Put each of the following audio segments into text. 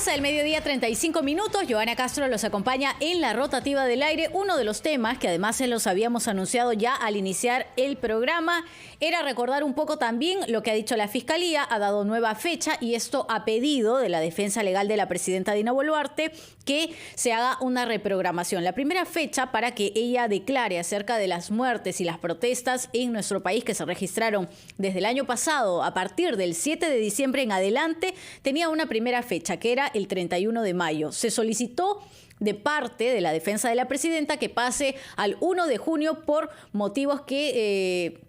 12 del mediodía, 35 minutos. Johanna Castro los acompaña en la rotativa del aire. Uno de los temas que además se los habíamos anunciado ya al iniciar el programa era recordar un poco también lo que ha dicho la Fiscalía. Ha dado nueva fecha y esto a pedido de la defensa legal de la presidenta Dina Boluarte que se haga una reprogramación. La primera fecha para que ella declare acerca de las muertes y las protestas en nuestro país que se registraron desde el año pasado a partir del 7 de diciembre en adelante, tenía una primera fecha que era el 31 de mayo. Se solicitó de parte de la defensa de la presidenta que pase al 1 de junio por motivos que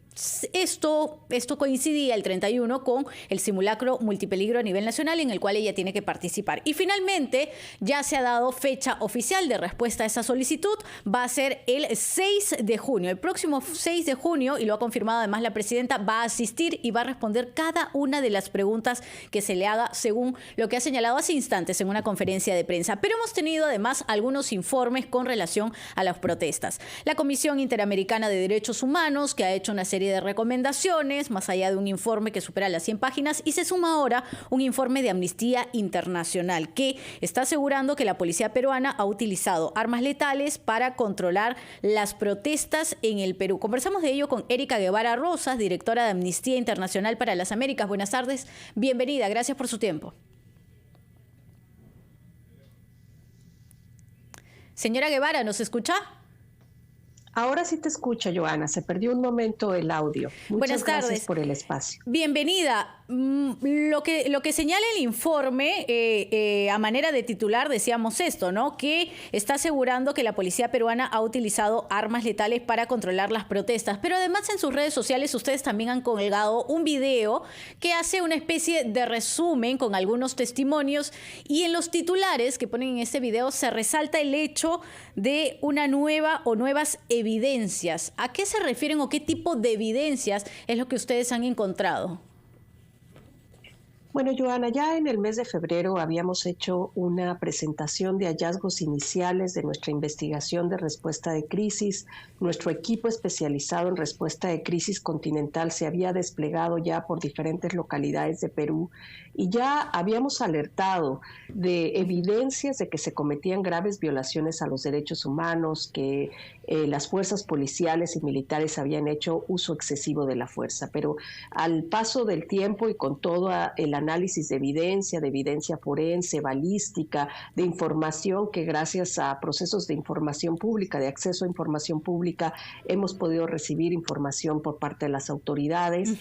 esto coincidía el 31 con el simulacro multipeligro a nivel nacional en el cual ella tiene que participar. Y finalmente ya se ha dado fecha oficial de respuesta a esa solicitud. Va a ser el 6 de junio. El próximo 6 de junio, y lo ha confirmado además la presidenta, va a asistir y va a responder cada una de las preguntas que se le haga según lo que ha señalado hace instantes en una conferencia de prensa. Pero hemos tenido además algunos informes con relación a las protestas. La Comisión Interamericana de Derechos Humanos, que ha hecho una serie de recomendaciones, más allá de un informe que supera las 100 páginas, y se suma ahora un informe de Amnistía Internacional que está asegurando que la policía peruana ha utilizado armas letales para controlar las protestas en el Perú. Conversamos de ello con Erika Guevara Rosas, directora de Amnistía Internacional para las Américas. Buenas tardes, bienvenida, gracias por su tiempo. Señora Guevara, ¿nos escucha? Ahora sí te escucho, Johanna. Se perdió un momento el audio. Muchas gracias por el espacio. Bienvenida. Lo que señala el informe, a manera de titular, decíamos esto, ¿no? Que está asegurando que la policía peruana ha utilizado armas letales para controlar las protestas. Pero además en sus redes sociales ustedes también han colgado un video que hace una especie de resumen con algunos testimonios. Y en los titulares que ponen en este video se resalta el hecho de una nueva o nuevas evidencias. ¿A qué se refieren o qué tipo de evidencias es lo que ustedes han encontrado? Bueno, Johanna, ya en el mes de febrero habíamos hecho una presentación de hallazgos iniciales de nuestra investigación de respuesta de crisis. Nuestro equipo especializado en respuesta de crisis continental se había desplegado ya por diferentes localidades de Perú y ya habíamos alertado de evidencias de que se cometían graves violaciones a los derechos humanos, que las fuerzas policiales y militares habían hecho uso excesivo de la fuerza. Pero al paso del tiempo y con todo el análisis de evidencia forense, balística, de información que gracias a procesos de información pública, de acceso a información pública, hemos podido recibir información por parte de las autoridades.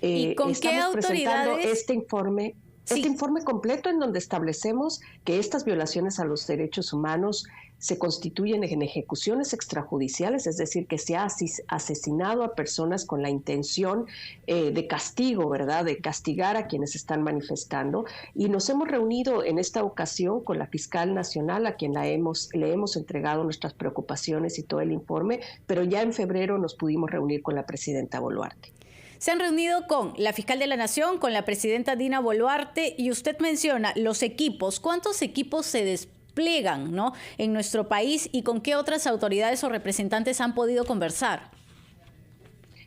¿Y con qué autoridades? Presentando este informe. Sí. Este informe completo en donde establecemos que estas violaciones a los derechos humanos se constituyen en ejecuciones extrajudiciales, es decir, que se ha asesinado a personas con la intención de castigo, ¿verdad?, de castigar a quienes están manifestando. Y nos hemos reunido en esta ocasión con la fiscal nacional, a quien le hemos entregado nuestras preocupaciones y todo el informe, pero ya en febrero nos pudimos reunir con la presidenta Boluarte. Se han reunido con la fiscal de la Nación, con la presidenta Dina Boluarte, y usted menciona los equipos. ¿Cuántos equipos se desplegan, ¿no?, en nuestro país y con qué otras autoridades o representantes han podido conversar?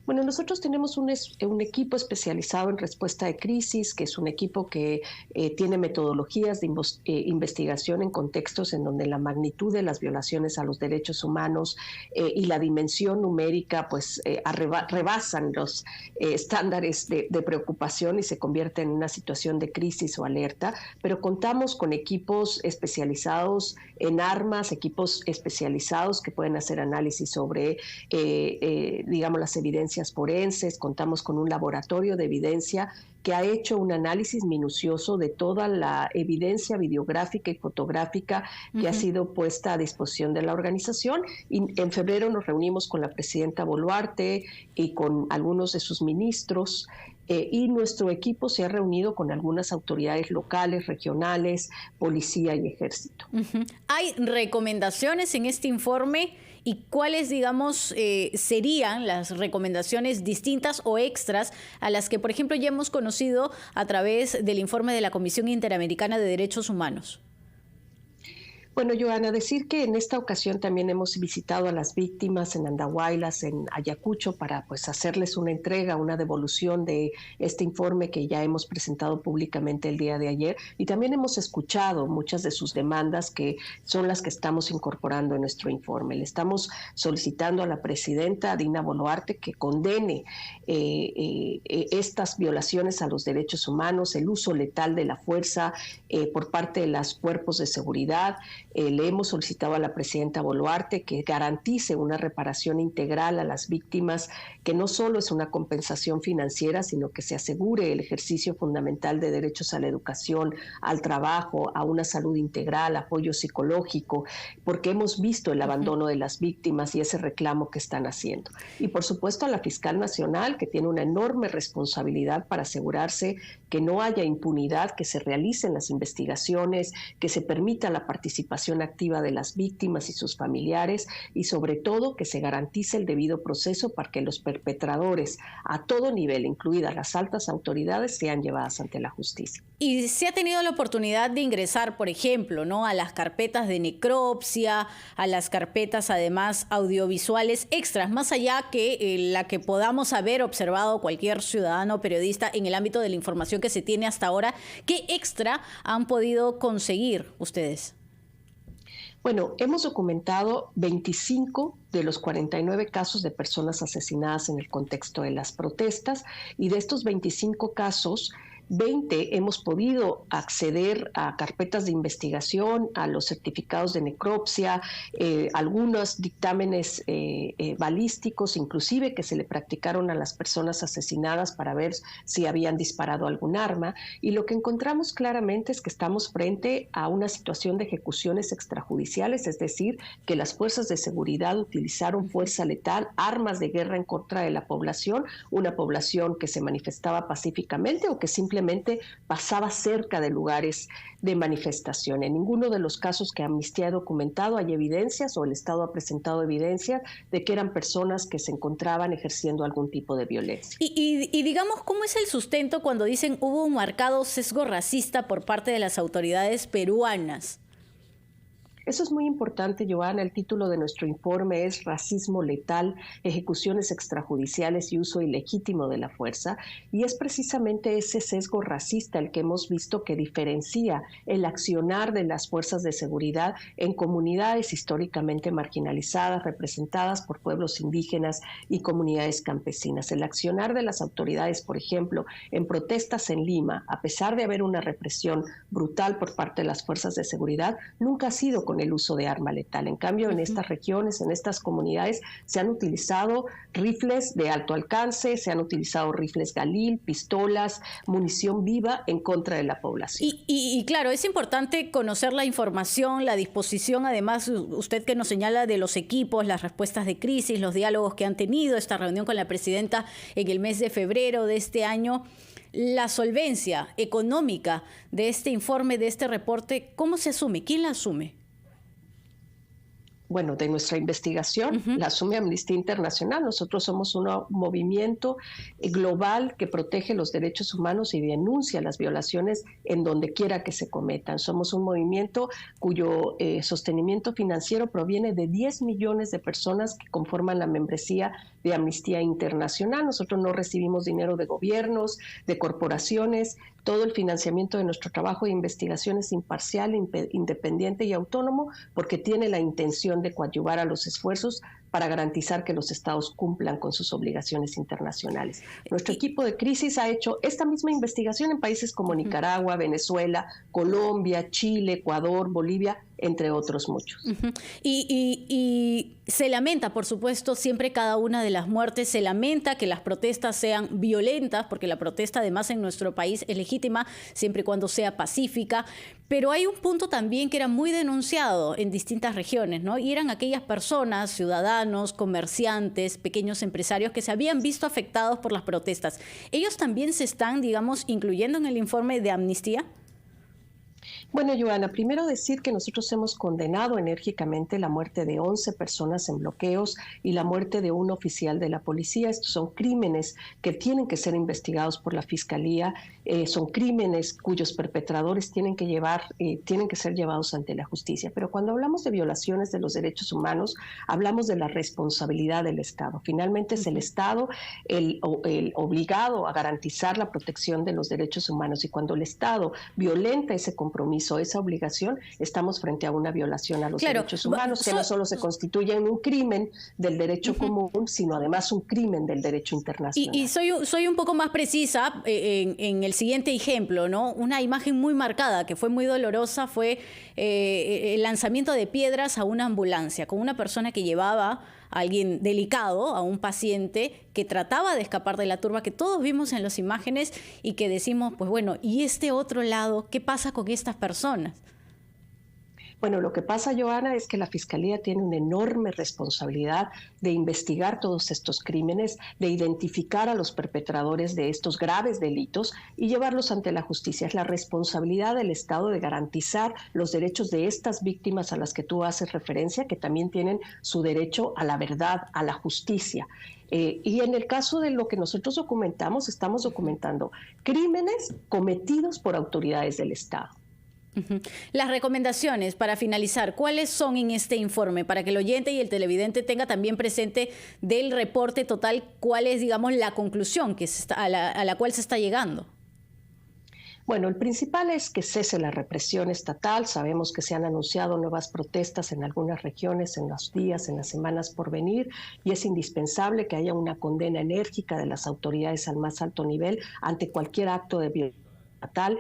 Bueno, nosotros tenemos un equipo especializado en respuesta de crisis, que es un equipo que tiene metodologías de investigación en contextos en donde la magnitud de las violaciones a los derechos humanos y la dimensión numérica pues rebasan los estándares de preocupación y se convierte en una situación de crisis o alerta, pero contamos con equipos especializados en armas, equipos especializados que pueden hacer análisis sobre, digamos, las evidencias forenses. Contamos con un laboratorio de evidencia que ha hecho un análisis minucioso de toda la evidencia videográfica y fotográfica que ha sido puesta a disposición de la organización. Y en febrero nos reunimos con la presidenta Boluarte y con algunos de sus ministros, y nuestro equipo se ha reunido con algunas autoridades locales, regionales, policía y ejército. ¿Hay recomendaciones en este informe? ¿Y cuáles, digamos, serían las recomendaciones distintas o extras a las que, por ejemplo, ya hemos conocido a través del informe de la Comisión Interamericana de Derechos Humanos? Bueno, Joana, decir que en esta ocasión también hemos visitado a las víctimas en Andahuaylas, en Ayacucho, para pues hacerles una entrega, una devolución de este informe que ya hemos presentado públicamente el día de ayer, y también hemos escuchado muchas de sus demandas que son las que estamos incorporando en nuestro informe. Le estamos solicitando a la presidenta Dina Boluarte que condene estas violaciones a los derechos humanos, el uso letal de la fuerza por parte de los cuerpos de seguridad. Le hemos solicitado a la presidenta Boluarte que garantice una reparación integral a las víctimas, que no solo es una compensación financiera, sino que se asegure el ejercicio fundamental de derechos a la educación, al trabajo, a una salud integral, apoyo psicológico, porque hemos visto el abandono de las víctimas y ese reclamo que están haciendo. Y por supuesto a la fiscal nacional, que tiene una enorme responsabilidad para asegurarse que no haya impunidad, que se realicen las investigaciones, que se permita la participación activa de las víctimas y sus familiares, y sobre todo que se garantice el debido proceso para que los perpetradores a todo nivel, incluidas las altas autoridades, sean llevadas ante la justicia. Y se ha tenido la oportunidad de ingresar, por ejemplo, ¿no?, a las carpetas de necropsia, a las carpetas además audiovisuales extras, más allá que la que podamos haber observado cualquier ciudadano o periodista en el ámbito de la información que se tiene hasta ahora. ¿Qué extra han podido conseguir ustedes? Bueno, hemos documentado 25 de los 49 casos de personas asesinadas en el contexto de las protestas, y de estos 25 casos, 20 hemos podido acceder a carpetas de investigación, a los certificados de necropsia, algunos dictámenes balísticos, inclusive que se le practicaron a las personas asesinadas para ver si habían disparado algún arma. Y lo que encontramos claramente es que estamos frente a una situación de ejecuciones extrajudiciales, es decir, que las fuerzas de seguridad utilizaron fuerza letal, armas de guerra en contra de la población, una población que se manifestaba pacíficamente o que simplemente pasaba cerca de lugares de manifestación. En ninguno de los casos que Amnistía ha documentado hay evidencias, o el Estado ha presentado evidencias de que eran personas que se encontraban ejerciendo algún tipo de violencia. Y digamos, ¿cómo es el sustento cuando dicen hubo un marcado sesgo racista por parte de las autoridades peruanas? Eso es muy importante, Joana. El título de nuestro informe es Racismo letal, ejecuciones extrajudiciales y uso ilegítimo de la fuerza. Y es precisamente ese sesgo racista el que hemos visto que diferencia el accionar de las fuerzas de seguridad en comunidades históricamente marginalizadas, representadas por pueblos indígenas y comunidades campesinas. El accionar de las autoridades, por ejemplo, en protestas en Lima, a pesar de haber una represión brutal por parte de las fuerzas de seguridad, nunca ha sido con el uso de arma letal. En cambio, en estas regiones, en estas comunidades, se han utilizado rifles de alto alcance, se han utilizado rifles Galil, pistolas, munición viva en contra de la población. Y claro, es importante conocer la información, la disposición, además, usted que nos señala de los equipos, las respuestas de crisis, los diálogos que han tenido, esta reunión con la presidenta en el mes de febrero de este año. La solvencia económica de este informe, de este reporte, ¿cómo se asume? ¿Quién la asume? Bueno, de nuestra investigación, la asume Amnistía Internacional. Nosotros somos un movimiento global que protege los derechos humanos y denuncia las violaciones en donde quiera que se cometan. Somos un movimiento cuyo sostenimiento financiero proviene de 10 millones de personas que conforman la membresía de Amnistía Internacional. Nosotros no recibimos dinero de gobiernos, de corporaciones. Todo el financiamiento de nuestro trabajo de investigación es imparcial, independiente y autónomo, porque tiene la intención de coadyuvar a los esfuerzos para garantizar que los estados cumplan con sus obligaciones internacionales. Nuestro equipo de crisis ha hecho esta misma investigación en países como Nicaragua, Venezuela, Colombia, Chile, Ecuador, Bolivia, entre otros muchos. Y se lamenta, por supuesto, siempre cada una de las muertes, se lamenta que las protestas sean violentas, porque la protesta además en nuestro país es legítima siempre y cuando sea pacífica, pero hay un punto también que era muy denunciado en distintas regiones, ¿no? Y eran aquellas personas, ciudadanos, comerciantes, pequeños empresarios que se habían visto afectados por las protestas. ¿Ellos también se están, digamos, incluyendo en el informe de Amnistía? Bueno, Joana, primero decir que nosotros hemos condenado enérgicamente la muerte de 11 personas en bloqueos y la muerte de un oficial de la policía. Estos son crímenes que tienen que ser investigados por la Fiscalía, son crímenes cuyos perpetradores tienen que ser llevados ante la justicia. Pero cuando hablamos de violaciones de los derechos humanos, hablamos de la responsabilidad del Estado. Finalmente es el Estado el obligado a garantizar la protección de los derechos humanos, y cuando el Estado violenta ese compromiso, esa obligación, estamos frente a una violación a los derechos humanos, que no solo se constituye en un crimen del derecho común, sino además un crimen del derecho internacional. Y soy un poco más precisa en el siguiente ejemplo, ¿no? Una imagen muy marcada, que fue muy dolorosa, fue el lanzamiento de piedras a una ambulancia, con una persona que llevaba a alguien delicado, a un paciente que trataba de escapar de la turba, que todos vimos en las imágenes y que decimos, pues bueno, ¿y este otro lado? ¿Qué pasa con estas personas? Bueno, lo que pasa, Joana, es que la Fiscalía tiene una enorme responsabilidad de investigar todos estos crímenes, de identificar a los perpetradores de estos graves delitos y llevarlos ante la justicia. Es la responsabilidad del Estado de garantizar los derechos de estas víctimas a las que tú haces referencia, que también tienen su derecho a la verdad, a la justicia. Y en el caso de lo que nosotros documentamos, estamos documentando crímenes cometidos por autoridades del Estado. Las recomendaciones, para finalizar, ¿cuáles son en este informe? Para que el oyente y el televidente tenga también presente del reporte total, ¿cuál es, digamos, la conclusión a la cual se está llegando? Bueno, el principal es que cese la represión estatal. Sabemos que se han anunciado nuevas protestas en algunas regiones en los días, en las semanas por venir, y es indispensable que haya una condena enérgica de las autoridades al más alto nivel ante cualquier acto de violencia estatal,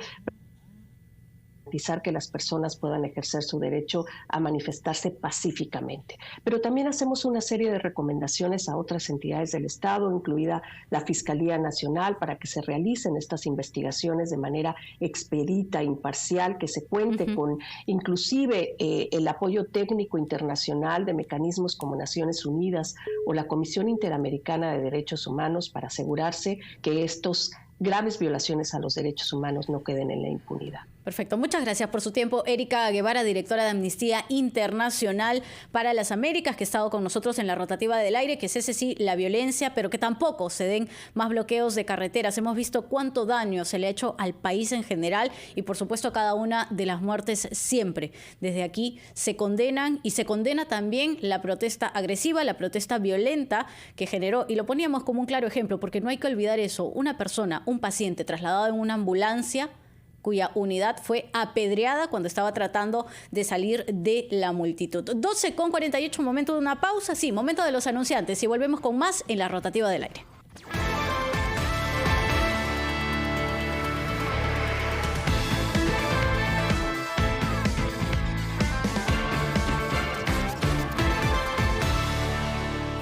garantizar que las personas puedan ejercer su derecho a manifestarse pacíficamente. Pero también hacemos una serie de recomendaciones a otras entidades del Estado, incluida la Fiscalía Nacional, para que se realicen estas investigaciones de manera expedita, imparcial, que se cuente con inclusive el apoyo técnico internacional de mecanismos como Naciones Unidas o la Comisión Interamericana de Derechos Humanos, para asegurarse que estos graves violaciones a los derechos humanos no queden en la impunidad. Perfecto. Muchas gracias por su tiempo. Erika Guevara, directora de Amnistía Internacional para las Américas, que ha estado con nosotros en la rotativa del aire, que cese sí la violencia, pero que tampoco se den más bloqueos de carreteras. Hemos visto cuánto daño se le ha hecho al país en general y, por supuesto, cada una de las muertes siempre. Desde aquí se condenan, y se condena también la protesta agresiva, la protesta violenta que generó, y lo poníamos como un claro ejemplo, porque no hay que olvidar eso, una persona, un paciente trasladado en una ambulancia cuya unidad fue apedreada cuando estaba tratando de salir de la multitud. 12:48, momento de una pausa, sí, momento de los anunciantes, y volvemos con más en la rotativa del aire.